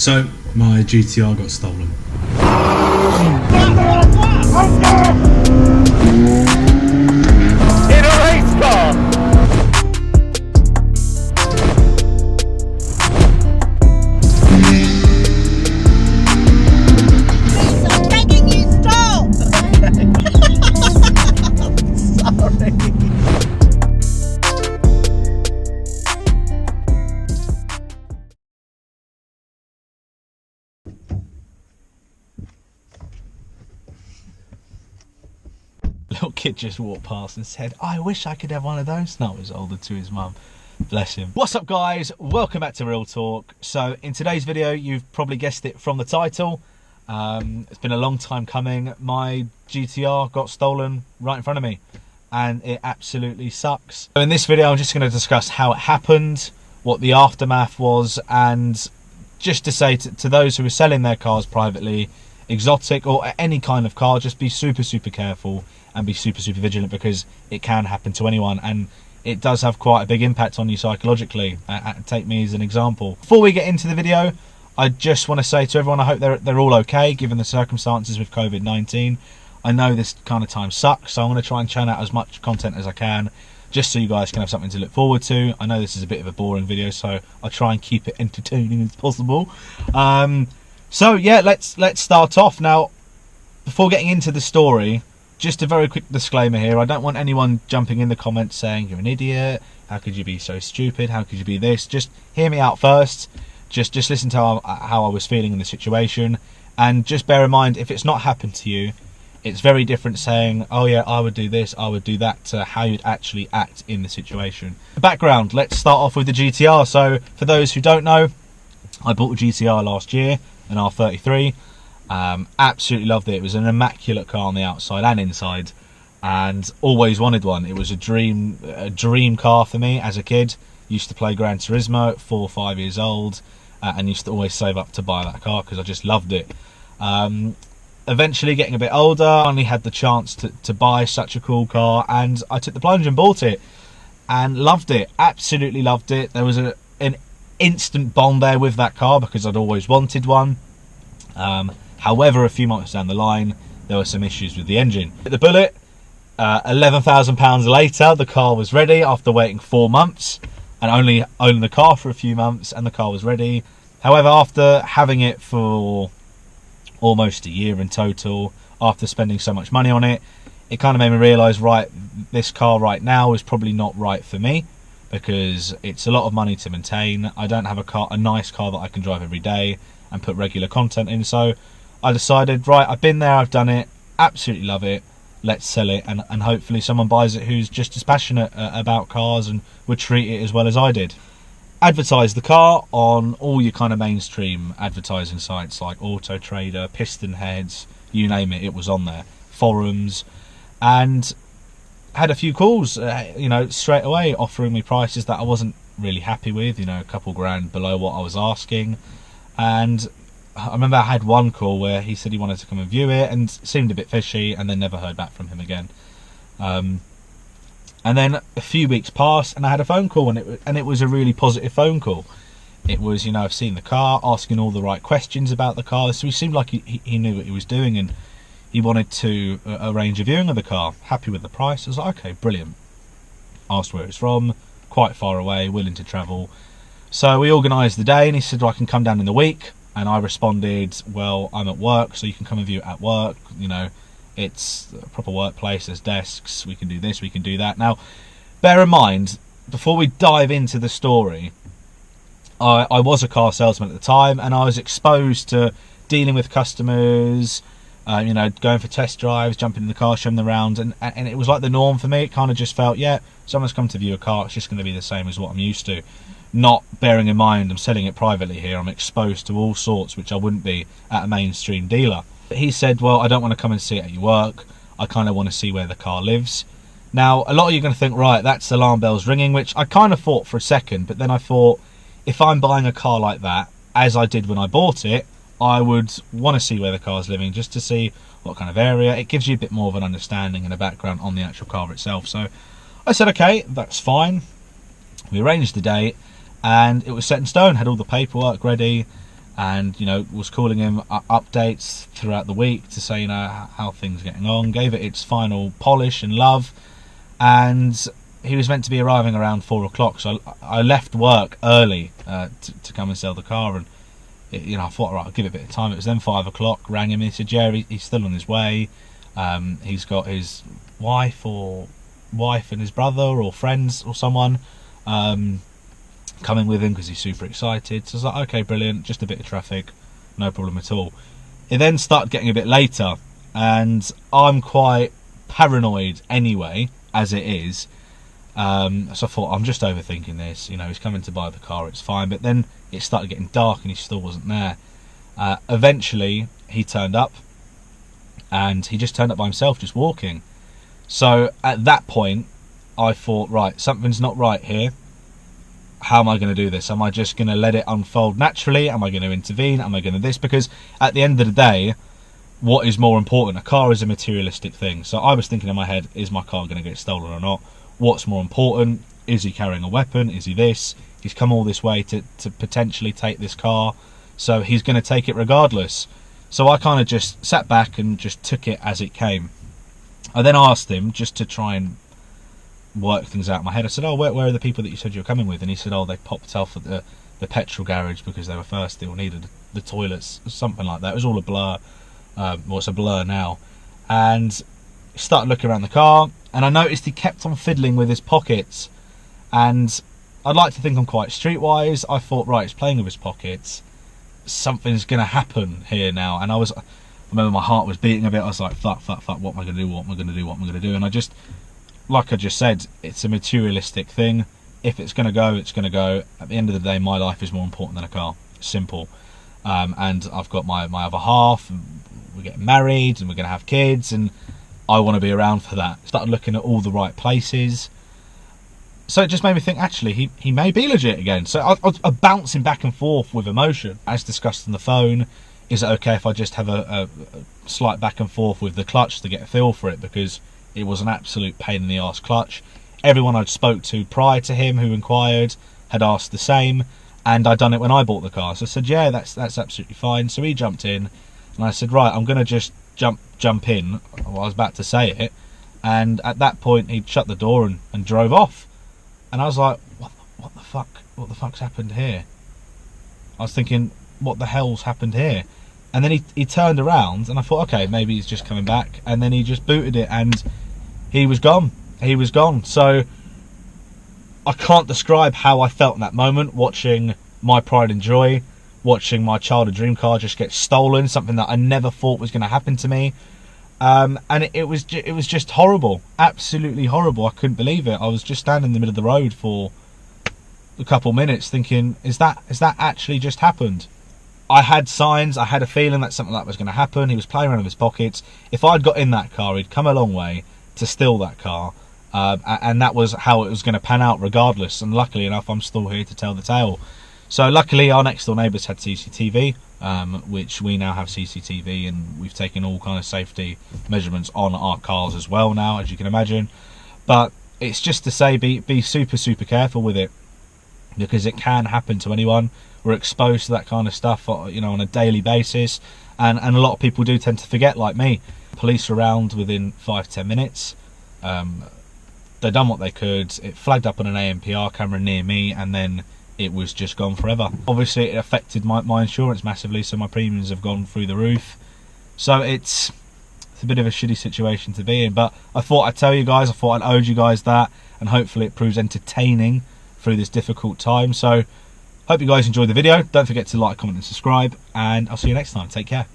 So, my GTR got stolen. In a race car! Please, I'm begging you, stop! Sorry. Little kid just walked past and said, I wish I could have one of those. No, it was older to his mum. Bless him. What's up, guys? Welcome back to Real Talk. So in today's video, you've probably guessed it from the title. It's been a long time coming. My GTR got stolen right in front of me and it absolutely sucks. So in this video, I'm just going to discuss how it happened, what the aftermath was, and just to say to those who are selling their cars privately, exotic or any kind of car, just be super careful and be super vigilant, because it can happen to anyone and it does have quite a big impact on you psychologically. Take me as an example. Before we get into the video, I just want to say to everyone, I hope they're all okay given the circumstances with COVID-19. I know this kind of time sucks, so I'm going to try and churn out as much content as I can, just so you guys can have something to look forward to. I know this is a bit of a boring video, so I'll try and keep it entertaining as possible. So yeah, let's start off. Now, before getting into the story, just a very quick disclaimer here. I don't want anyone jumping in the comments saying you're an idiot, how could you be so stupid, how could you be this. Just hear me out first. Just listen to how I was feeling in the situation, and just bear in mind, if it's not happened to you, it's very different saying, oh yeah, I would do this, I would do that, to how you'd actually act in the situation. Background, let's start off with the GTR. So for those who don't know, I bought a GTR last year, an R33. Absolutely loved it. It was an immaculate car on the outside and inside, and always wanted one. It was a dream car for me as a kid. Used to play Gran Turismo at 4 or 5 years old, and used to always save up to buy that car because I just loved it. Eventually getting a bit older, I only had the chance to buy such a cool car, and I took the plunge and bought it and loved it. Absolutely loved it. There was an instant bond there with that car because I'd always wanted one. However, a few months down the line, there were some issues with the engine. The Bullet, £11,000 later, the car was ready after waiting 4 months and only owning the car for a few months, and the car was ready. However, after having it for almost a year in total, after spending so much money on it, it kind of made me realise, right, this car right now is probably not right for me, because it's a lot of money to maintain. I don't have a nice car that I can drive every day and put regular content in. So I decided, right, I've been there, I've done it, absolutely love it, let's sell it, and hopefully someone buys it who's just as passionate about cars and would treat it as well as I did. Advertise the car on all your kind of mainstream advertising sites like Auto Trader, Piston Heads, you name it, it was on there, forums, and had a few calls, straight away offering me prices that I wasn't really happy with, a couple grand below what I was asking. And I remember I had one call where he said he wanted to come and view it and seemed a bit fishy, and then never heard back from him again. And then a few weeks passed and I had a phone call, and it was a really positive phone call. It was, I've seen the car, asking all the right questions about the car. So he seemed like he knew what he was doing, and he wanted to arrange a viewing of the car. Happy with the price. I was like, okay, brilliant. Asked where it's from, quite far away, willing to travel. So we organised the day, and he said, well, I can come down in the week. And I responded, well, I'm at work, so you can come and view it at work. It's a proper workplace, there's desks, we can do this, we can do that. Now, bear in mind, before we dive into the story, I was a car salesman at the time, and I was exposed to dealing with customers, going for test drives, jumping in the car, showing them around, and it was like the norm for me. It kind of just felt, yeah, someone's come to view a car, it's just going to be the same as what I'm used to. Not bearing in mind I'm selling it privately here, I'm exposed to all sorts which I wouldn't be at a mainstream dealer. He said, well, I don't want to come and see it at your work, I kind of want to see where the car lives. Now, a lot of you are going to think, right, that's alarm bells ringing, which I kind of thought for a second, but then I thought, if I'm buying a car like that, as I did when I bought it, I would want to see where the car's living, just to see what kind of area. It gives you a bit more of an understanding and a background on the actual car itself. So I said, okay, that's fine. We arranged the date, and it was set in stone, had all the paperwork ready, and was calling him updates throughout the week to say how things are getting on, gave it its final polish and love. And he was meant to be arriving around 4 o'clock, so I left work early to come and sell the car. And I thought, right, I'll give it a bit of time. It was then 5 o'clock. Rang him. He said, yeah, he's still on his way. He's got his wife and his brother or friends or someone coming with him because he's super excited. So I was like, okay, brilliant. Just a bit of traffic, no problem at all. It then started getting a bit later, and I'm quite paranoid anyway, as it is. So I thought, I'm just overthinking this. He's coming to buy the car, it's fine. But then it started getting dark and he still wasn't there. Eventually, he turned up, and he just turned up by himself, just walking. So at that point, I thought, right, something's not right here. How am I going to do this? Am I just going to let it unfold naturally? Am I going to intervene? Am I going to this? Because at the end of the day, what is more important? A car is a materialistic thing. So I was thinking in my head, is my car going to get stolen or not? What's more important? Is he carrying a weapon? Is he this? He's come all this way to potentially take this car, so he's going to take it regardless. So I kind of just sat back and just took it as it came. I then asked him, just to try and work things out in my head, I said, oh, where are the people that you said you were coming with? And he said, oh, they popped off at the petrol garage because they were thirsty or needed the toilets, something like that. It was all a blur. Well, it's a blur now. And started looking around the car, and I noticed he kept on fiddling with his pockets. And I'd like to think I'm quite streetwise. I thought, right, he's playing with his pockets. Something's going to happen here now. And I remember my heart was beating a bit. I was like, fuck, what am I going to do? What am I going to do? What am I going to do? And like I just said, it's a materialistic thing. If it's going to go, it's going to go. At the end of the day, my life is more important than a car. Simple. And I've got my other half. We're getting married and we're going to have kids, and I want to be around for that. Started looking at all the right places. So it just made me think, actually, he may be legit again. So I was bouncing back and forth with emotion. As discussed on the phone, is it okay if I just have a slight back and forth with the clutch to get a feel for it? Because it was an absolute pain in the arse clutch. Everyone I'd spoke to prior to him who inquired had asked the same, and I'd done it when I bought the car. So I said, yeah, that's absolutely fine. So he jumped in, and I said, right, I'm going to just jump in. Well, I was about to say it, and at that point he'd shut the door and drove off. And I was like, what the fuck? What the fuck's happened here? I was thinking, what the hell's happened here? And then he turned around, and I thought, okay, maybe he's just coming back. And then he just booted it, and he was gone. He was gone. So I can't describe how I felt in that moment, watching my pride and joy, watching my childhood dream car just get stolen, something that I never thought was going to happen to me. And it was just horrible, absolutely horrible. I couldn't believe it. I was just standing in the middle of the road for a couple minutes thinking, is that actually just happened? I had signs, I had a feeling that something like that was going to happen. He was playing around with his pockets. If I'd got in that car, he'd come a long way to steal that car. And that was how it was going to pan out regardless. And luckily enough, I'm still here to tell the tale. So luckily our next door neighbours had CCTV, which we now have CCTV, and we've taken all kind of safety measurements on our cars as well now, as you can imagine. But it's just to say, be super, super careful with it, because it can happen to anyone. We're exposed to that kind of stuff, on a daily basis, and a lot of people do tend to forget, like me. Police are around within 5-10 minutes. They done what they could. It flagged up on an ANPR camera near me, and then it was just gone forever. Obviously it affected my insurance massively, so my premiums have gone through the roof. So it's a bit of a shitty situation to be in, but I thought I'd tell you guys, I thought I'd owed you guys that, and hopefully it proves entertaining through this difficult time. So hope you guys enjoyed the video. Don't forget to like, comment and subscribe, and I'll see you next time. Take care.